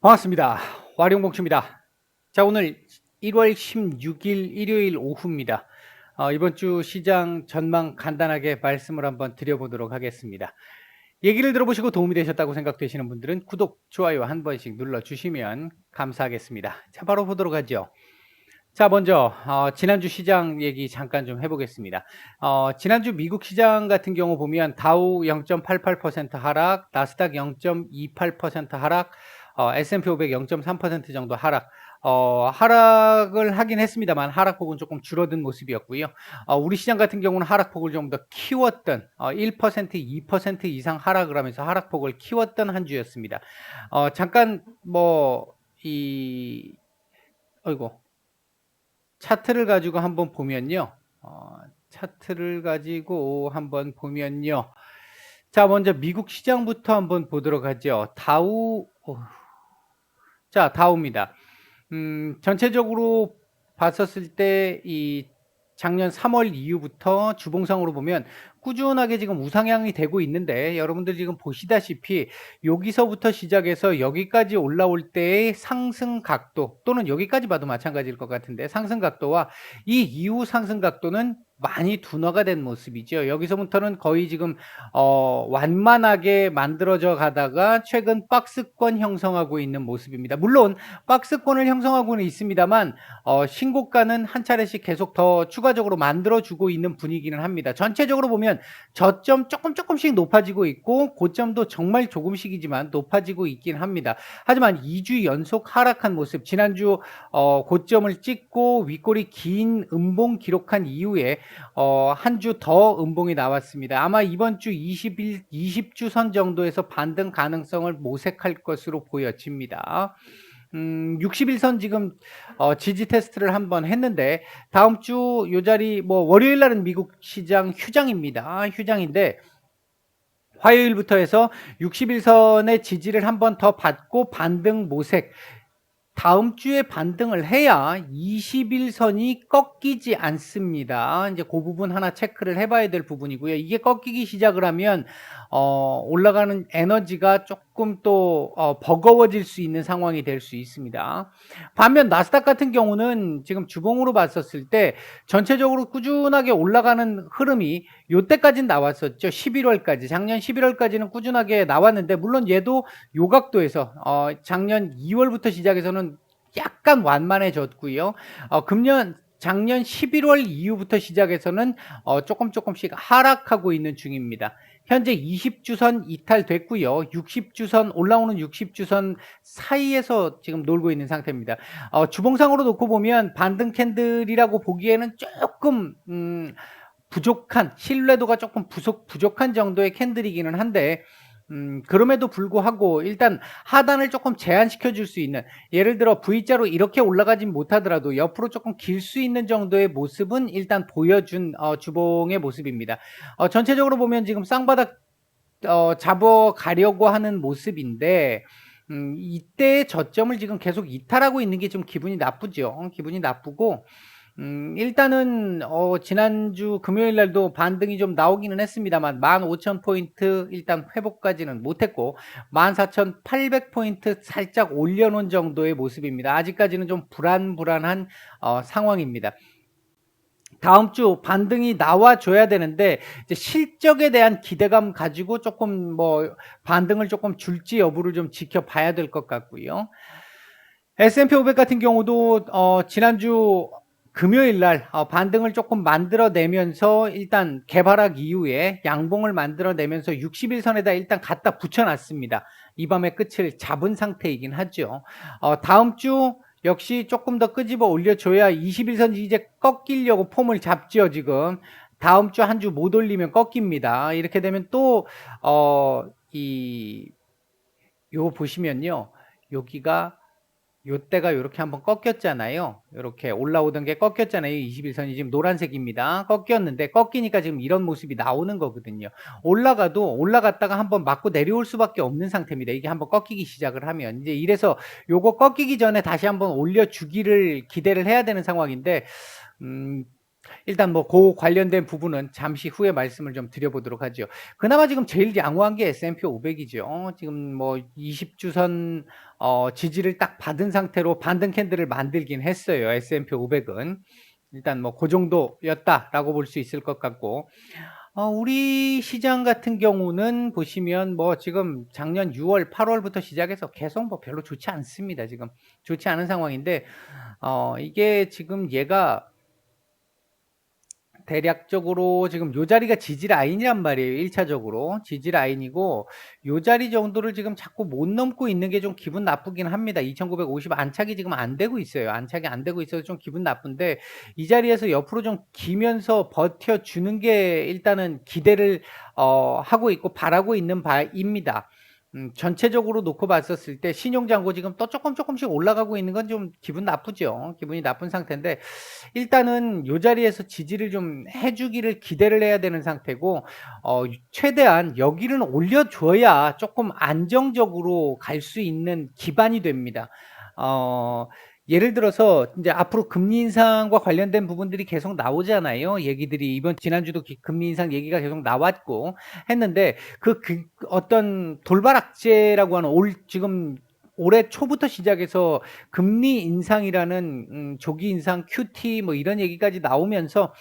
반갑습니다. 와룡봉추입니다. 자, 오늘 1월 16일 일요일 오후입니다. 이번 주 시장 전망 간단하게 말씀을 한번 드려보도록 하겠습니다. 얘기를 들어보시고 도움이 되셨다고 생각되시는 분들은 구독, 좋아요 한 번씩 눌러주시면 감사하겠습니다. 자, 바로 보도록 하죠. 자, 먼저 지난주 시장 얘기 잠깐 좀 해보겠습니다. 지난주 미국 시장 같은 경우 보면 다우 0.88% 하락, 나스닥 0.28% 하락, S&P 500 0.3% 정도 하락. 하락을 하긴 했습니다만 하락폭은 조금 줄어든 모습이었고요. 우리 시장 같은 경우는 하락폭을 좀 더 키웠던 1%, 2% 이상 하락을 하면서 하락폭을 키웠던 한 주였습니다. 잠깐 어이고. 차트를 가지고 한번 보면요. 차트를 가지고 한번 보면요. 자, 먼저 미국 시장부터 한번 보도록 하죠. 자, 다우입니다. 전체적으로 봤었을 때 이 작년 3월 이후부터 주봉상으로 보면 꾸준하게 지금 우상향이 되고 있는데 여러분들 지금 보시다시피 여기서부터 시작해서 여기까지 올라올 때의 상승 각도 또는 여기까지 봐도 마찬가지일 것 같은데 상승 각도와 이 이후 상승 각도는 많이 둔화가 된 모습이죠. 여기서부터는 거의 지금 완만하게 만들어져 가다가 최근 박스권 형성하고 있는 모습입니다. 물론 박스권을 형성하고는 있습니다만 신고가는 한 차례씩 계속 더 추가적으로 만들어주고 있는 분위기는 합니다. 전체적으로 보면 저점 조금씩 높아지고 있고 고점도 정말 조금씩이지만 높아지고 있긴 합니다. 하지만 2주 연속 하락한 모습, 지난주 고점을 찍고 윗골이 긴 음봉 기록한 이후에 한 주 더 음봉이 나왔습니다. 아마 이번 주 20주 선 정도에서 반등 가능성을 모색할 것으로 보여집니다. 60일선 지금 지지 테스트를 한번 했는데 다음 주 요 자리 월요일 날은 미국 시장 휴장입니다. 휴장인데 화요일부터 해서 60일선의 지지를 한번 더 받고 반등 모색, 다음 주에 반등을 해야 20일선이 꺾이지 않습니다. 이제 그 부분 하나 체크를 해봐야 될 부분이고요. 이게 꺾이기 시작을 하면 올라가는 에너지가 조금 또 버거워질 수 있는 상황이 될 수 있습니다. 반면 나스닥 같은 경우는 지금 주봉으로 봤었을 때 전체적으로 꾸준하게 올라가는 흐름이 요때까지는 나왔었죠. 11월까지. 작년 11월까지는 꾸준하게 나왔는데 물론 얘도 요 각도에서 작년 2월부터 시작해서는 약간 완만해졌고요. 작년 11월 이후부터 시작해서는 조금씩 하락하고 있는 중입니다. 현재 20주선 이탈됐고요. 60주선 올라오는 60주선 사이에서 지금 놀고 있는 상태입니다. 주봉상으로 놓고 보면 반등 캔들이라고 보기에는 조금 부족한, 신뢰도가 조금 부족한 정도의 캔들이기는 한데 그럼에도 불구하고 일단 하단을 조금 제한시켜 줄 수 있는, 예를 들어 V자로 이렇게 올라가진 못하더라도 옆으로 조금 길 수 있는 정도의 모습은 일단 보여준 주봉의 모습입니다. 전체적으로 보면 지금 쌍바닥 잡아가려고 하는 모습인데 이때의 저점을 지금 계속 이탈하고 있는 게 좀 기분이 나쁘죠. 기분이 나쁘고 일단은 지난주 금요일 날도 반등이 좀 나오기는 했습니다만 15,000포인트 일단 회복까지는 못했고 14,800포인트 살짝 올려놓은 정도의 모습입니다. 아직까지는 좀 불안한 상황입니다. 다음 주 반등이 나와줘야 되는데 이제 실적에 대한 기대감 가지고 조금 반등을 조금 줄지 여부를 좀 지켜봐야 될 것 같고요. S&P 500 같은 경우도 지난주 금요일 날 반등을 조금 만들어내면서 일단 개발학 이후에 양봉을 만들어내면서 60일선에다 일단 갖다 붙여놨습니다. 이 밤의 끝을 잡은 상태이긴 하죠. 다음 주 역시 조금 더 끄집어 올려줘야 21선 이제 꺾이려고 폼을 잡죠. 지금 다음 주 한 주 못 올리면 꺾입니다. 이렇게 되면 또 요거 보시면요, 여기가 요때가 요렇게 한번 꺾였잖아요. 요렇게 올라오던 게 꺾였잖아요. 21선이 지금 노란색입니다. 꺾였는데 꺾이니까 지금 이런 모습이 나오는 거거든요. 올라갔다가 한번 맞고 내려올 수밖에 없는 상태입니다. 이게 한번 꺾이기 시작을 하면 이제 이래서 요거 꺾이기 전에 다시 한번 올려주기를 기대를 해야 되는 상황인데 일단 뭐 고 관련된 부분은 잠시 후에 말씀을 좀 드려보도록 하죠. 그나마 지금 제일 양호한 게 S&P 500 이죠. 지금 뭐 20 주선 지지를 딱 받은 상태로 반등 캔들을 만들긴 했어요. S&P 500은. 일단 뭐 고 정도였다라고 볼 수 있을 것 같고, 우리 시장 같은 경우는 보시면 뭐 지금 작년 6월, 8월부터 시작해서 계속 뭐 별로 좋지 않습니다. 지금 좋지 않은 상황인데, 이게 지금 얘가 대략적으로 지금 요 자리가 지지 라인이란 말이에요. 1차적으로 지지 라인이고, 요 자리 정도를 지금 자꾸 못 넘고 있는 게 좀 기분 나쁘긴 합니다. 2,950 안착이 지금 안 되고 있어요. 안착이 안 되고 있어서 좀 기분 나쁜데, 이 자리에서 옆으로 좀 기면서 버텨주는 게 일단은 기대를 하고 있고 바라고 있는 바입니다. 전체적으로 놓고 봤었을 때 신용잔고 지금 또 조금씩 올라가고 있는 건 좀 기분 나쁘죠. 기분이 나쁜 상태인데, 일단은 요 자리에서 지지를 좀 해 주기를 기대를 해야 되는 상태고, 최대한 여기는 올려줘야 조금 안정적으로 갈 수 있는 기반이 됩니다. 어 예를 들어서 이제 앞으로 금리 인상과 관련된 부분들이 계속 나오잖아요. 얘기들이 이번 지난주도 금리 인상 얘기가 계속 나왔고 했는데, 어떤 돌발 악재라고 하는 지금 올해 초부터 시작해서 금리 인상이라는 조기 인상, QT 뭐 이런 얘기까지 나오면서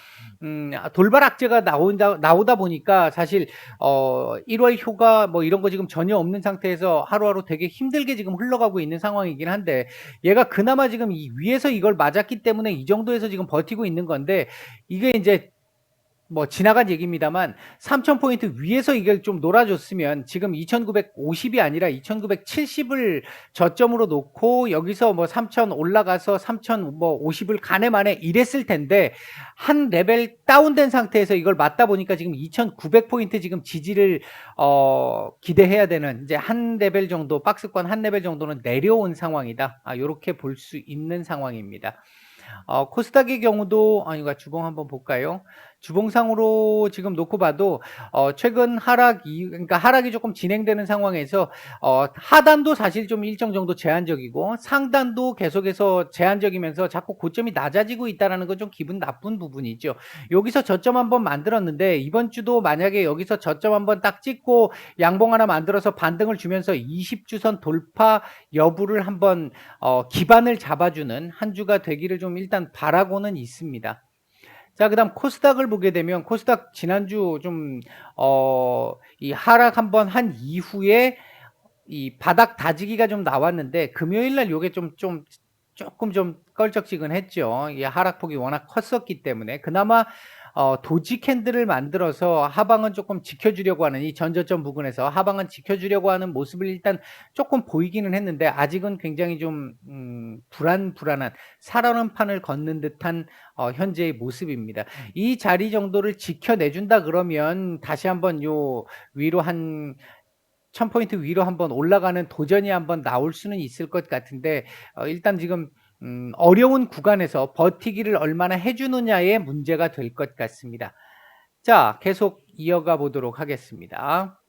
돌발 악재가 나오다 보니까 사실 1월 효과 뭐 이런 거 지금 전혀 없는 상태에서 하루하루 되게 힘들게 지금 흘러가고 있는 상황이긴 한데, 얘가 그나마 지금 이 위에서 이걸 맞았기 때문에 이 정도에서 지금 버티고 있는 건데, 이게 이제 뭐 지나간 얘기입니다만 3,000포인트 위에서 이걸 좀 놀아줬으면 지금 2,950이 아니라 2,970을 저점으로 놓고 여기서 뭐 3,000 올라가서 3,050을 가네 마네 이랬을 텐데, 한 레벨 다운된 상태에서 이걸 맞다 보니까 지금 2,900포인트 지금 지지를 기대해야 되는, 이제 한 레벨 정도, 박스권 한 레벨 정도는 내려온 상황이다. 요렇게 볼 수 있는 상황입니다. 코스닥의 경우도, 이거 주봉 한번 볼까요? 주봉상으로 지금 놓고 봐도 최근 그러니까 하락이 조금 진행되는 상황에서 하단도 사실 좀 일정 정도 제한적이고 상단도 계속해서 제한적이면서 자꾸 고점이 낮아지고 있다는 건 좀 기분 나쁜 부분이죠. 여기서 저점 한번 만들었는데, 이번 주도 만약에 여기서 저점 한번 딱 찍고 양봉 하나 만들어서 반등을 주면서 20주선 돌파 여부를 한번 기반을 잡아주는 한 주가 되기를 좀 일단 바라고는 있습니다. 자, 그다음 코스닥을 보게 되면 코스닥 지난주 좀 이 하락 한번 한 이후에 이 바닥 다지기가 좀 나왔는데, 금요일 날 요게 조금 좀 껄쩍지근했죠. 이 하락폭이 워낙 컸었기 때문에 그나마 도지 캔들을 만들어서 하방은 조금 지켜주려고 하는, 이 전저점 부근에서 하방은 지켜주려고 하는 모습을 일단 조금 보이기는 했는데, 아직은 굉장히 좀 불안한 살아난 판을 걷는 듯한 현재의 모습입니다. 이 자리 정도를 지켜내준다 그러면 다시 한번 요 위로 한 1000포인트 위로 한번 올라가는 도전이 한번 나올 수는 있을 것 같은데, 일단 지금 어려운 구간에서 버티기를 얼마나 해주느냐의 문제가 될 것 같습니다. 자, 계속 이어가 보도록 하겠습니다.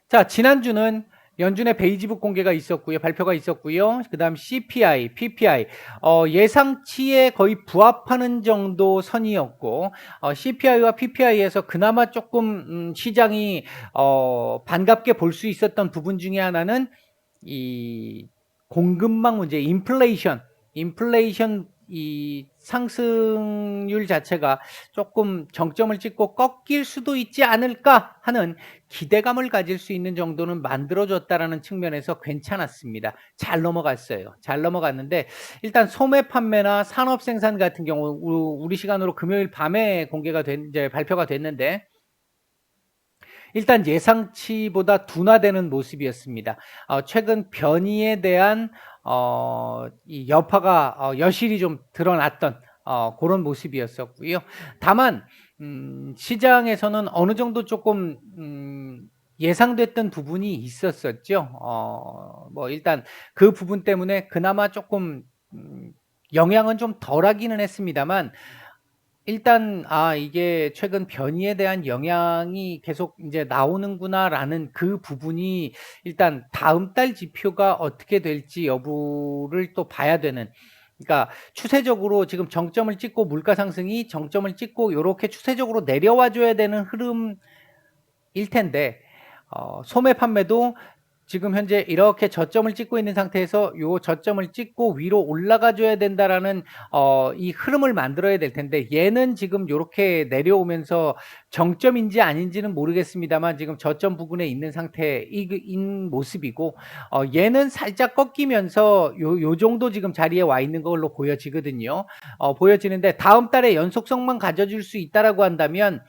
자, 지난주는 연준의 베이지북 공개가 있었고요. 발표가 있었고요. 그 다음 CPI, PPI, 예상치에 거의 부합하는 정도 선이었고, CPI와 PPI에서 그나마 조금 시장이 반갑게 볼 수 있었던 부분 중에 하나는 이 공급망 문제, 인플레이션 이 상승률 자체가 조금 정점을 찍고 꺾일 수도 있지 않을까 하는 기대감을 가질 수 있는 정도는 만들어줬다라는 측면에서 괜찮았습니다. 잘 넘어갔어요. 잘 넘어갔는데, 일단 소매 판매나 산업 생산 같은 경우 우리 시간으로 금요일 밤에 이제 발표가 됐는데, 일단 예상치보다 둔화되는 모습이었습니다. 최근 변이에 대한 이 여파가 여실히 좀 드러났던 그런 모습이었었고요. 다만 시장에서는 어느 정도 조금 예상됐던 부분이 있었었죠. 뭐 일단 그 부분 때문에 그나마 조금 영향은 좀 덜하기는 했습니다만, 일단 이게 최근 변이에 대한 영향이 계속 이제 나오는구나라는 그 부분이, 일단 다음 달 지표가 어떻게 될지 여부를 또 봐야 되는, 그러니까 추세적으로 지금 정점을 찍고 물가 상승이 정점을 찍고 요렇게 추세적으로 내려와 줘야 되는 흐름일 텐데 소매 판매도 지금 현재 이렇게 저점을 찍고 있는 상태에서 요 저점을 찍고 위로 올라가 줘야 된다라는 이 흐름을 만들어야 될 텐데, 얘는 지금 요렇게 내려오면서 정점인지 아닌지는 모르겠습니다만 지금 저점 부근에 있는 상태인 모습이고, 얘는 살짝 꺾이면서 요 정도 지금 자리에 와 있는 걸로 보여지거든요. 보여지는데 다음 달에 연속성만 가져줄 수 있다라고 한다면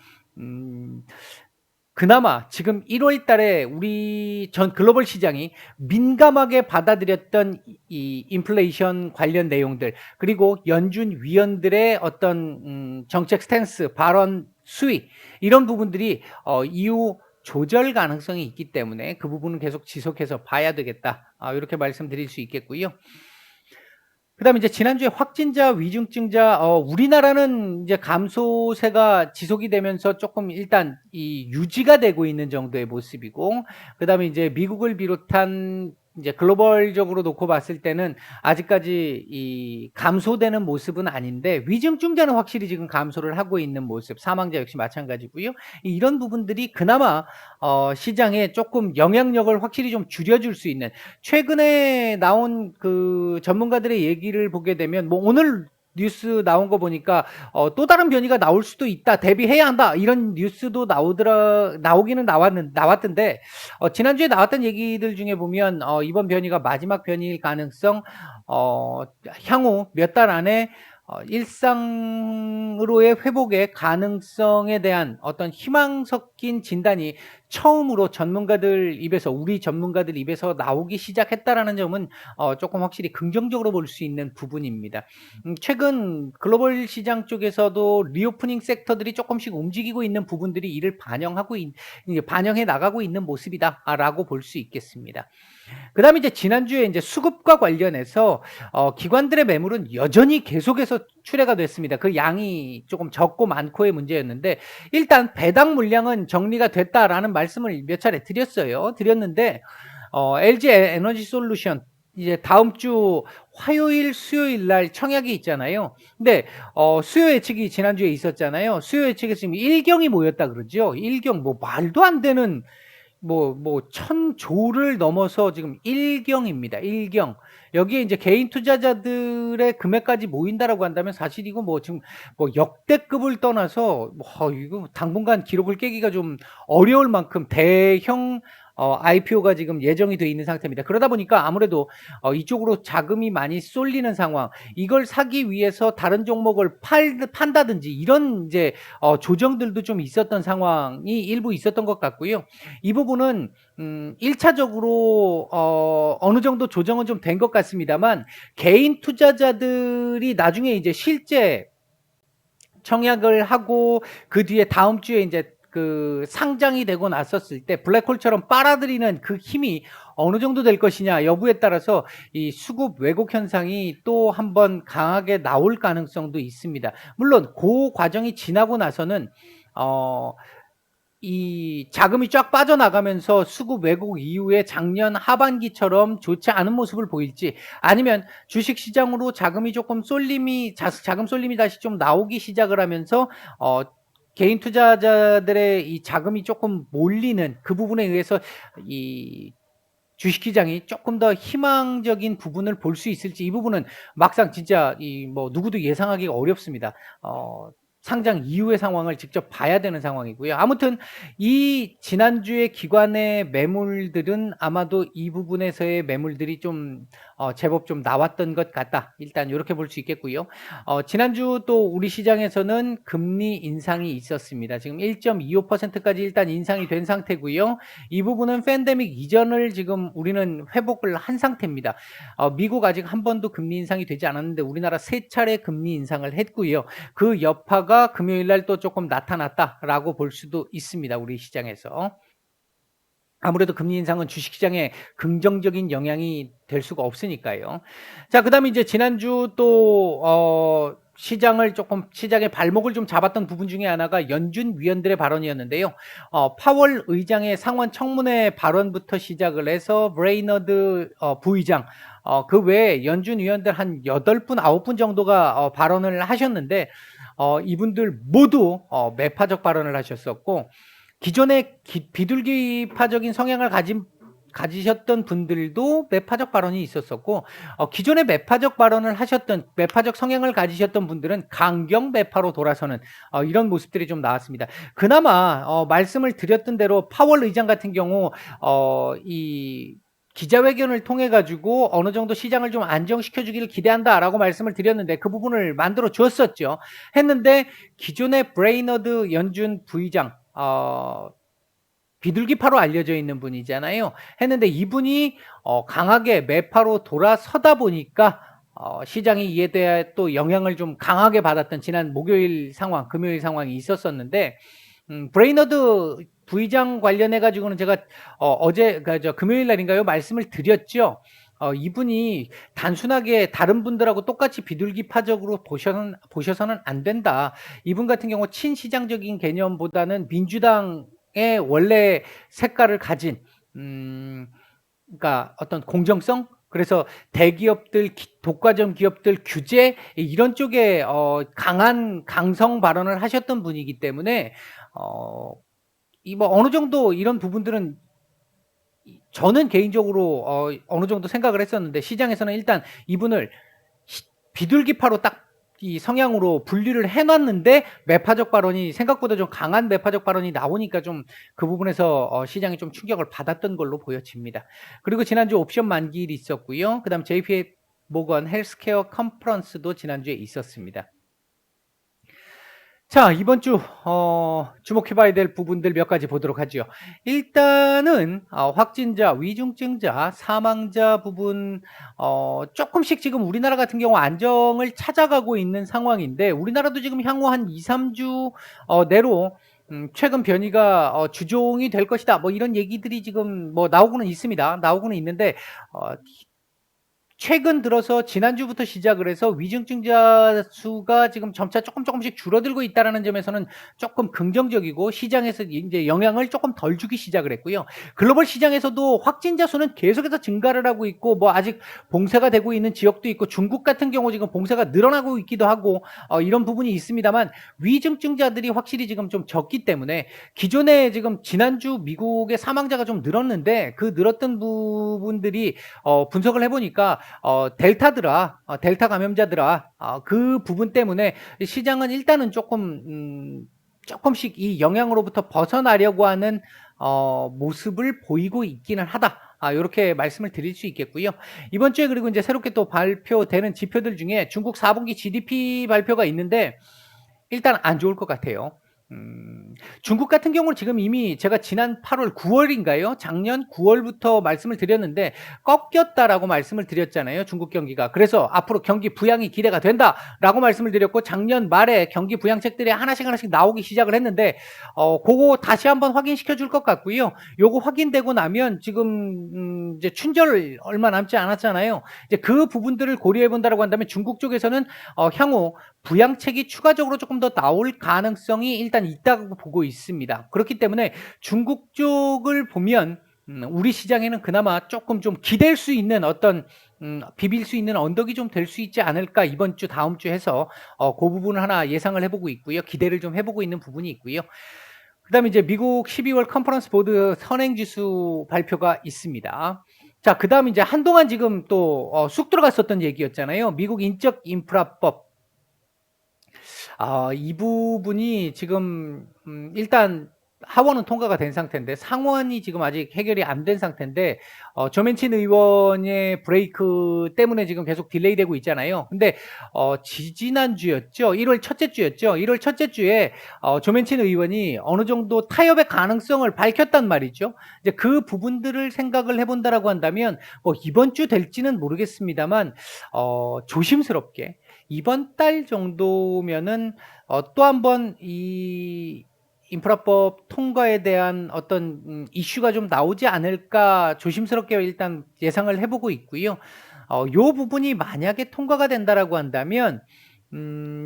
그나마 지금 1월 달에 우리 전 글로벌 시장이 민감하게 받아들였던 이 인플레이션 관련 내용들, 그리고 연준 위원들의 어떤 정책 스탠스, 발언 수위, 이런 부분들이 이후 조절 가능성이 있기 때문에 그 부분은 계속 지속해서 봐야 되겠다. 이렇게 말씀드릴 수 있겠고요. 그다음에 이제 지난주에 확진자, 위중증자, 우리나라는 이제 감소세가 지속이 되면서 조금 일단 이 유지가 되고 있는 정도의 모습이고, 그다음에 이제 미국을 비롯한 이제 글로벌적으로 놓고 봤을 때는 아직까지 이 감소되는 모습은 아닌데, 위중증자는 확실히 지금 감소를 하고 있는 모습, 사망자 역시 마찬가지고요. 이런 부분들이 그나마 시장에 조금 영향력을 확실히 좀 줄여줄 수 있는, 최근에 나온 그 전문가들의 얘기를 보게 되면 뭐 오늘 뉴스 나온 거 보니까 또 다른 변이가 나올 수도 있다, 대비해야 한다, 이런 뉴스도 나오기는 나왔던데, 지난주에 나왔던 얘기들 중에 보면 이번 변이가 마지막 변이일 가능성, 향후 몇 달 안에 일상으로의 회복의 가능성에 대한 어떤 희망 섞인 진단이 처음으로 우리 전문가들 입에서 나오기 시작했다라는 점은 조금 확실히 긍정적으로 볼 수 있는 부분입니다. 최근 글로벌 시장 쪽에서도 리오프닝 섹터들이 조금씩 움직이고 있는 부분들이 이를 반영해 나가고 있는 모습이다라고 볼 수 있겠습니다. 그다음에 이제 지난주에 이제 수급과 관련해서 기관들의 매물은 여전히 계속해서 출회가 됐습니다. 그 양이 조금 적고 많고의 문제였는데, 일단 배당 물량은 정리가 됐다라는 말씀을 몇 차례 드렸는데, LG 에너지 솔루션 이제 다음 주 화요일, 수요일 날 청약이 있잖아요. 근데 수요 예측이 지난주에 있었잖아요. 수요 예측에서 지금 일경이 모였다 그러죠. 일경, 뭐 말도 안 되는, 1000조를 넘어서 지금 일경입니다. 일경. 여기에 이제 개인 투자자들의 금액까지 모인다라고 한다면 사실 이거 지금 역대급을 떠나서 이거 당분간 기록을 깨기가 좀 어려울 만큼 대형 IPO가 지금 예정이 돼 있는 상태입니다. 그러다 보니까 아무래도 이쪽으로 자금이 많이 쏠리는 상황, 이걸 사기 위해서 다른 종목을 판다든지 이런 이제 조정들도 좀 있었던 상황이 일부 있었던 것 같고요. 이 부분은 1차적으로 어느 정도 조정은 좀 된 것 같습니다만, 개인 투자자들이 나중에 이제 실제 청약을 하고 그 뒤에 다음 주에 이제 그 상장이 되고 났었을 때 블랙홀처럼 빨아들이는 그 힘이 어느 정도 될 것이냐 여부에 따라서 이 수급 왜곡 현상이 또 한번 강하게 나올 가능성도 있습니다. 물론 그 과정이 지나고 나서는 이 자금이 쫙 빠져나가면서 수급 왜곡 이후에 작년 하반기처럼 좋지 않은 모습을 보일지, 아니면 주식 시장으로 자금 쏠림이 다시 좀 나오기 시작을 하면서 개인 투자자들의 이 자금이 조금 몰리는 그 부분에 의해서 이 주식시장이 조금 더 희망적인 부분을 볼 수 있을지, 이 부분은 막상 진짜 누구도 예상하기가 어렵습니다. 상장 이후의 상황을 직접 봐야 되는 상황이고요. 아무튼 이 지난주에 기관의 매물들은 아마도 이 부분에서의 매물들이 좀 제법 좀 나왔던 것 같다, 일단 이렇게 볼 수 있겠고요. 지난주 또 우리 시장에서는 금리 인상이 있었습니다. 지금 1.25%까지 일단 인상이 된 상태고요. 이 부분은 팬데믹 이전을 지금 우리는 회복을 한 상태입니다. 미국 아직 한 번도 금리 인상이 되지 않았는데 우리나라 3차례 금리 인상을 했고요. 그 여파가 금요일 날 또 조금 나타났다라고 볼 수도 있습니다. 우리 시장에서. 아무래도 금리 인상은 주식시장에 긍정적인 영향이 될 수가 없으니까요. 자, 그다음에 이제 지난주 또 시장의 발목을 좀 잡았던 부분 중에 하나가 연준 위원들의 발언이었는데요. 파월 의장의 상원 청문회 발언부터 시작을 해서 브레이너드 부의장, 그 외에 연준 위원들 한 8분, 9분 정도가 발언을 하셨는데 이분들 모두 매파적 발언을 하셨었고 기존의 비둘기파적인 성향을 가지셨던 분들도 매파적 발언이 있었었고 기존에 매파적 발언을 하셨던 매파적 성향을 가지셨던 분들은 강경 매파로 돌아서는 이런 모습들이 좀 나왔습니다. 그나마 말씀을 드렸던 대로 파월 의장 같은 경우 이 기자회견을 통해 가지고 어느 정도 시장을 좀 안정시켜 주기를 기대한다라고 말씀을 드렸는데 그 부분을 만들어 주었었죠. 했는데 기존의 브레이너드 연준 부의장 비둘기파로 알려져 있는 분이잖아요. 했는데 이분이 강하게 매파로 돌아서다 보니까 시장이 이에 대해 또 영향을 좀 강하게 받았던 지난 목요일 상황, 금요일 상황이 있었었는데 브레이너드 부의장 관련해 가지고는 제가 어제 금요일 날인가요? 말씀을 드렸죠. 이분이 단순하게 다른 분들하고 똑같이 비둘기파적으로 보셔서는 안 된다. 이분 같은 경우 친시장적인 개념보다는 민주당의 원래 색깔을 가진 그러니까 어떤 공정성, 그래서 대기업들, 독과점 기업들 규제 이런 쪽에 강한 강성 발언을 하셨던 분이기 때문에 이 뭐 어느 정도 이런 부분들은 저는 개인적으로 어느 정도 생각을 했었는데 시장에서는 일단 이분을 비둘기파로 딱 이 성향으로 분류를 해 놨는데 매파적 발언이 생각보다 좀 강한 매파적 발언이 나오니까 좀 그 부분에서 시장이 좀 충격을 받았던 걸로 보여집니다. 그리고 지난주 옵션 만기일이 있었고요. 그다음 JP 모건 헬스케어 컨퍼런스도 지난주에 있었습니다. 자, 이번 주 주목해 봐야 될 부분들 몇 가지 보도록 하죠. 일단은 확진자, 위중증자, 사망자 부분 조금씩 지금 우리나라 같은 경우 안정을 찾아가고 있는 상황인데 우리나라도 지금 향후 한 2-3주 내로 최근 변이가 주종이 될 것이다. 뭐 이런 얘기들이 지금 뭐 나오고는 있습니다. 나오고는 있는데 최근 들어서 지난주부터 시작을 해서 위중증자 수가 지금 점차 조금씩 줄어들고 있다라는 점에서는 조금 긍정적이고 시장에서 이제 영향을 조금 덜 주기 시작을 했고요. 글로벌 시장에서도 확진자 수는 계속해서 증가를 하고 있고 뭐 아직 봉쇄가 되고 있는 지역도 있고 중국 같은 경우 지금 봉쇄가 늘어나고 있기도 하고 이런 부분이 있습니다만 위중증자들이 확실히 지금 좀 적기 때문에 기존에 지금 지난주 미국의 사망자가 좀 늘었는데 그 늘었던 부분들이 분석을 해보니까 델타 감염자들아, 그 부분 때문에 시장은 일단은 조금씩 이 영향으로부터 벗어나려고 하는 모습을 보이고 있기는 하다. 요렇게 말씀을 드릴 수 있겠고요. 이번 주에 그리고 이제 새롭게 또 발표되는 지표들 중에 중국 4분기 GDP 발표가 있는데 일단 안 좋을 것 같아요. 중국 같은 경우는 지금 이미 제가 지난 8월, 9월인가요? 작년 9월부터 말씀을 드렸는데 꺾였다라고 말씀을 드렸잖아요. 중국 경기가. 그래서 앞으로 경기 부양이 기대가 된다라고 말씀을 드렸고 작년 말에 경기 부양책들이 하나씩 나오기 시작을 했는데 그거 다시 한번 확인시켜 줄 것 같고요. 요거 확인되고 나면 지금 이제 춘절 얼마 남지 않았잖아요. 이제 그 부분들을 고려해 본다라고 한다면 중국 쪽에서는 향후 부양책이 추가적으로 조금 더 나올 가능성이 일단 있다고 보고 있습니다. 그렇기 때문에 중국 쪽을 보면 우리 시장에는 그나마 조금 좀 기댈 수 있는 어떤 비빌 수 있는 언덕이 좀 될 수 있지 않을까 이번 주 다음 주 해서 그 부분을 하나 예상을 해보고 있고요. 기대를 좀 해보고 있는 부분이 있고요. 그다음에 이제 미국 12월 컨퍼런스 보드 선행지수 발표가 있습니다. 자, 그다음 이제 한동안 지금 또 쑥 들어갔었던 얘기였잖아요. 미국 인적 인프라법. 이 부분이 지금 일단 하원은 통과가 된 상태인데 상원이 지금 아직 해결이 안 된 상태인데 조맨친 의원의 브레이크 때문에 지금 계속 딜레이되고 있잖아요. 근데 지지난주였죠. 1월 첫째 주였죠. 1월 첫째 주에 조맨친 의원이 어느 정도 타협의 가능성을 밝혔단 말이죠. 이제 그 부분들을 생각을 해본다라고 한다면 뭐 이번 주 될지는 모르겠습니다만 조심스럽게 이번 달 정도면은 또 한번 이 인프라법 통과에 대한 어떤 이슈가 좀 나오지 않을까 조심스럽게 일단 예상을 해보고 있고요. 요 부분이 만약에 통과가 된다라고 한다면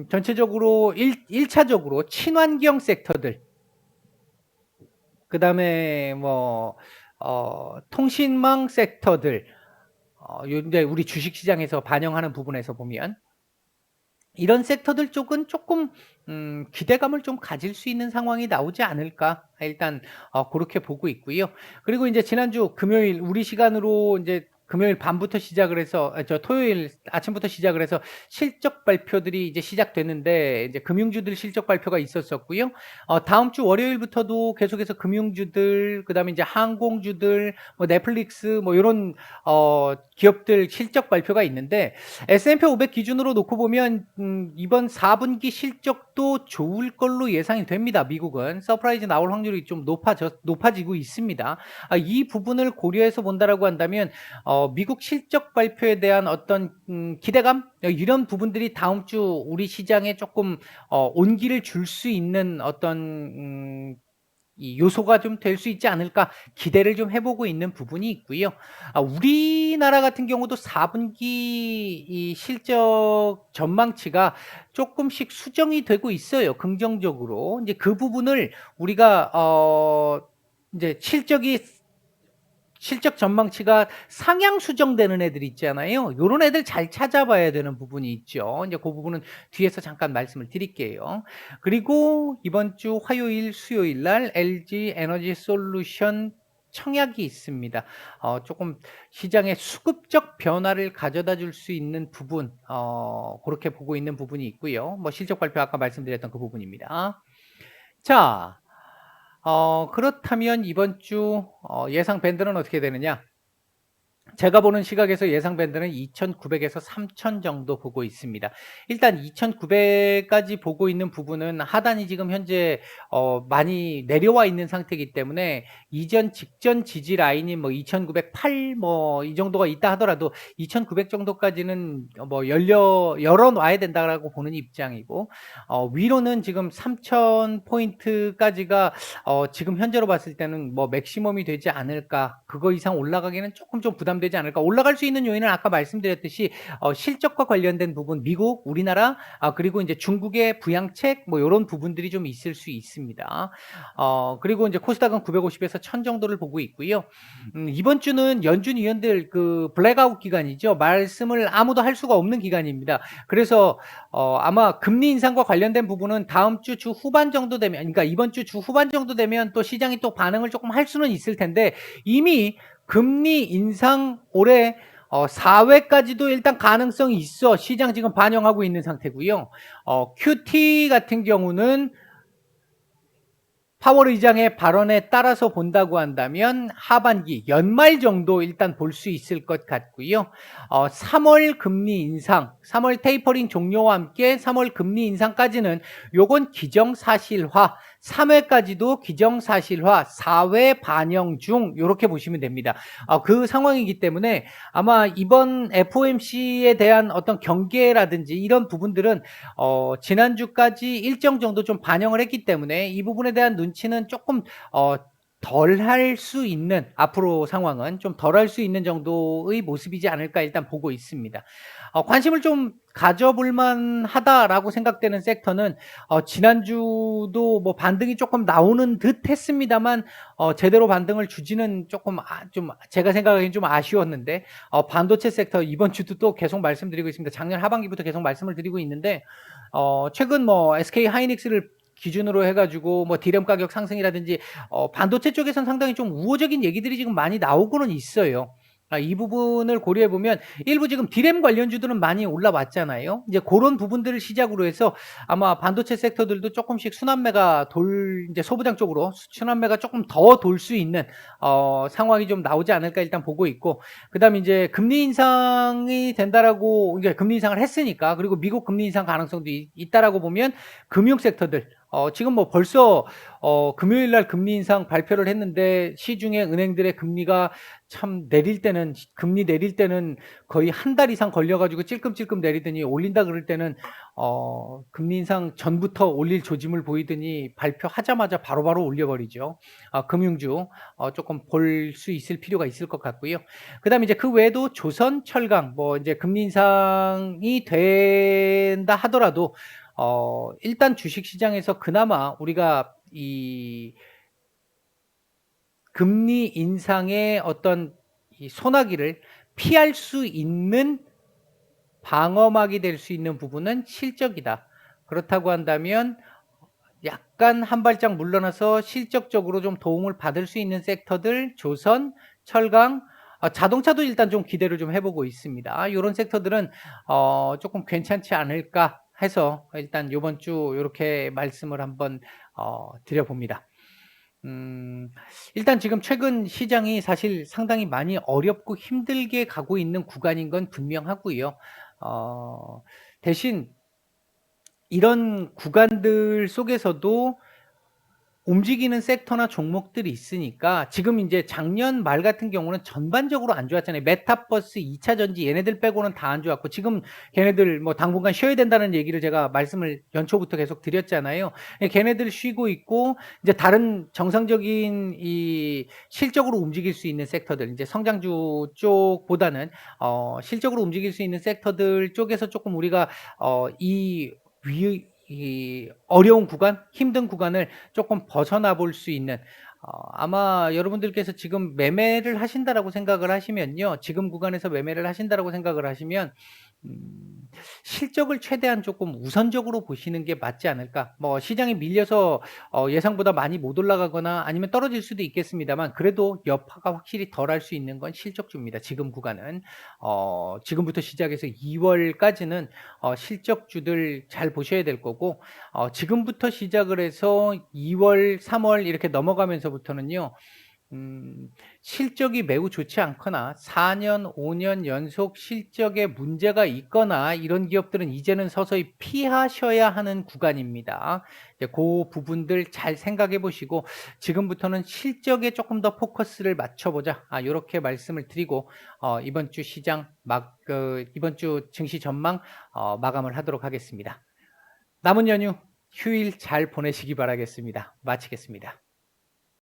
전체적으로 1차적으로 친환경 섹터들, 그다음에 뭐 통신망 섹터들, 요 인제 우리 주식 시장에서 반영하는 부분에서 보면 이런 섹터들 쪽은 쪼끔 기대감을 좀 가질 수 있는 상황이 나오지 않을까 일단 고렇게 보고 있고요. 그리고 인제 지난주 금요일 우리 시간으로 인제 금요일 밤부터 시작을 해서 토요일 아침부터 시작을 해서 실적 발표들이 이제 시작됐는데 이제 금융주들 실적 발표가 있었었고요. 다음 주 월요일부터도 계속해서 금융주들 그다음에 인제 항공주들 뭐 넷플릭스 뭐 요런 기업들 실적 발표가 있는데 S&P 500 기준으로 놓고 보면 이번 4분기 실적도 좋을 걸로 예상이 됩니다. 미국은 서프라이즈 나올 확률이 좀 높아지고 있습니다. 이 부분을 고려해서 본다라고 한다면 미국 실적 발표에 대한 어떤 기대감 이런 부분들이 다음 주 우리 시장에 조금 온기를 줄 수 있는 어떤 이 요소가 좀 될 수 있지 않을까 기대를 좀 해보고 있는 부분이 있고요. 우리나라 같은 경우도 4분기 이 실적 전망치가 조금씩 수정이 되고 있어요, 긍정적으로. 이제 그 부분을 우리가 이제 실적 전망치가 상향 수정되는 애들 있잖아요. 요런 애들 잘 찾아봐야 되는 부분이 있죠. 이제 그 부분은 뒤에서 잠깐 말씀을 드릴게요. 그리고 이번 주 화요일, 수요일 날 LG 에너지 솔루션 청약이 있습니다. 조금 시장에 수급적 변화를 가져다 줄 수 있는 부분 고렇게 보고 있는 부분이 있고요. 뭐 실적 발표 아까 말씀드렸던 그 부분입니다. 자 그렇다면 이번 주 예상 밴드는 어떻게 되느냐? 제가 보는 시각에서 예상 밴드는 2,900에서 3,000 정도 보고 있습니다. 일단 2,900까지 보고 있는 부분은 하단이 지금 현재 많이 내려와 있는 상태이기 때문에 이전 직전 지지 라인이 뭐 2,908 뭐 이 정도가 있다 하더라도 2,900 정도까지는 뭐 열어 놔야 된다라고 보는 입장이고 위로는 지금 3,000 포인트까지가 지금 현재로 봤을 때는 뭐 맥시멈이 되지 않을까. 그거 이상 올라가기는 조금 좀 부담되지 않을까. 올라갈 수 있는 요인은 아까 말씀드렸듯이 실적과 관련된 부분 미국, 우리나라 그리고 인제 중국의 부양책 뭐 요런 부분들이 좀 있을 수 있습니다. 그리고 인제 코스닥은 950 에서 1,000 정도를 보고 있고요. 이번 주는 연준 위원들 그 블랙아웃 기간이죠. 말씀을 아무도 할 수가 없는 기간입니다. 그래서 아마 금리 인상과 관련된 부분은 다음 주 후반 정도 되면 그러니까 이번 주 후반 정도 되면 또 시장이 또 반응을 조금 할 수는 있을 텐데 이미 금리 인상 올해 4회까지도 일단 가능성이 있어 시장 지금 반영하고 있는 상태고요. QT 같은 경우는 파월 의장의 발언에 따라서 본다고 한다면 하반기 연말 정도 일단 볼 수 있을 것 같고요. 3월 금리 인상, 3월 테이퍼링 종료와 함께 3월 금리 인상까지는 요건 기정사실화, 3회까지도 기정사실화, 4회 반영 중 요렇게 보시면 됩니다. 그 상황이기 때문에 아마 이번 FOMC에 대한 어떤 경계라든지 이런 부분들은 지난주까지 일정 정도 좀 반영을 했기 때문에 이 부분에 대한 눈치는 조금 덜 할 수 있는 앞으로 상황은 좀 덜 할 수 있는 정도의 모습이지 않을까 일단 보고 있습니다. 관심을 좀 가져볼 만하다라고 생각되는 섹터는 지난주도 뭐 반등이 조금 나오는 듯 했습니다만 제대로 반등을 주지는 조금 좀 제가 생각하기엔 좀 아쉬웠는데 반도체 섹터 이번 주도 또 계속 말씀드리고 있습니다. 작년 하반기부터 계속 말씀을 드리고 있는데 최근 뭐 SK 하이닉스를 기준으로 해 가지고 뭐 디램 가격 상승이라든지 반도체 쪽에선 상당히 좀 우호적인 얘기들이 지금 많이 나오고는 있어요. 이 부분을 고려해 보면 일부 지금 디램 관련주들은 많이 올라왔잖아요. 이제 고런 부분들을 시작으로 해서 아마 반도체 섹터들도 조금씩 순환매가 이제 소부장 쪽으로 순환매가 조금 더 돌 수 있는 상황이 좀 나오지 않을까 일단 보고 있고 그다음에 이제 금리 인상이 된다라고 이제 금리 인상을 했으니까 그리고 미국 금리 인상 가능성도 있다라고 보면 금융 섹터들 지금 뭐 벌써 금요일 날 금리 인상 발표를 했는데 시중에 은행들의 금리가 참 금리 내릴 때는 거의 한 달 이상 걸려 가지고 찔끔찔끔 내리더니 올린다 그럴 때는 금리 인상 전부터 올릴 조짐을 보이더니 발표하자마자 바로바로 올려 버리죠. 금융주 조금 볼 수 있을 필요가 있을 것 같고요. 그다음에 이제 그 외에도 조선, 철강 뭐 이제 금리 인상이 된다 하더라도 일단 주식 시장에서 그나마 우리가 이 금리 인상의 어떤 이 소나기를 피할 수 있는 방어막이 될 수 있는 부분은 실적이다. 그렇다고 한다면 약간 한 발짝 물러나서 실적적으로 좀 도움을 받을 수 있는 섹터들 조선, 철강, 자동차도 일단 좀 기대를 좀 해 보고 있습니다. 요런 섹터들은 쪼끔 괜찮지 않을까 해서 일단 요번 주 요렇게 말씀을 한번 드려 봅니다. 음 일단 지금 최근 시장이 사실 상당히 많이 어렵고 힘들게 가고 있는 구간인 건 분명하고요. 어 대신 이런 구간들 속에서도 움직이는 섹터나 종목들이 있으니까 지금 인제 작년 말 같은 경우는 전반적으로 안 좋았잖아요. 메타버스, 2차 전지 얘네들 빼고는 다 안 좋았고 지금 걔네들 뭐 당분간 쉬어야 된다는 얘기를 제가 말씀을 연초부터 계속 드렸잖아요. 예, 걔네들 쉬고 있고 이제 다른 정상적인 이 실적으로 움직일 수 있는 섹터들 인제 성장주 쪽보다는 실적으로 움직일 수 있는 섹터들 쪽에서 쪼끔 우리가 이 어려운 구간, 힘든 구간을 쪼끔 벗어나 볼 수 있는 아마 여러분들께서 지금 매매를 하신다라고 생각을 하시면요. 지금 구간에서 매매를 하신다라고 생각을 하시면 음 실적을 최대한 쪼끔 우선적으로 보시는 게 맞지 않을까. 뭐 시장이 밀려서 예상보다 많이 못 올라가거나 아니면 떨어질 수도 있겠습니다만 그래도 여파가 확실히 덜할 수 있는 건 실적주입니다, 지금 구간은. 지금부터 시작해서 2 월까지는 실적주들 잘 보셔야 될 거고 지금부터 시작을 해서 2 월, 3월 이렇게 넘어가면서부터는요. 음 실적이 매우 좋지 않거나 4년, 5년 연속 실적에 문제가 있거나 이런 기업들은 이제는 서서히 피하셔야 하는 구간입니다. 이제 고 부분들 잘 생각해 보시고 지금부터는 실적에 조금 더 포커스를 맞춰 보자. 요렇게 말씀을 드리고 이번 주 시장 이번 주 증시 전망 마감을 하도록 하겠습니다. 남은 연휴 휴일 잘 보내시기 바라겠습니다. 마치겠습니다.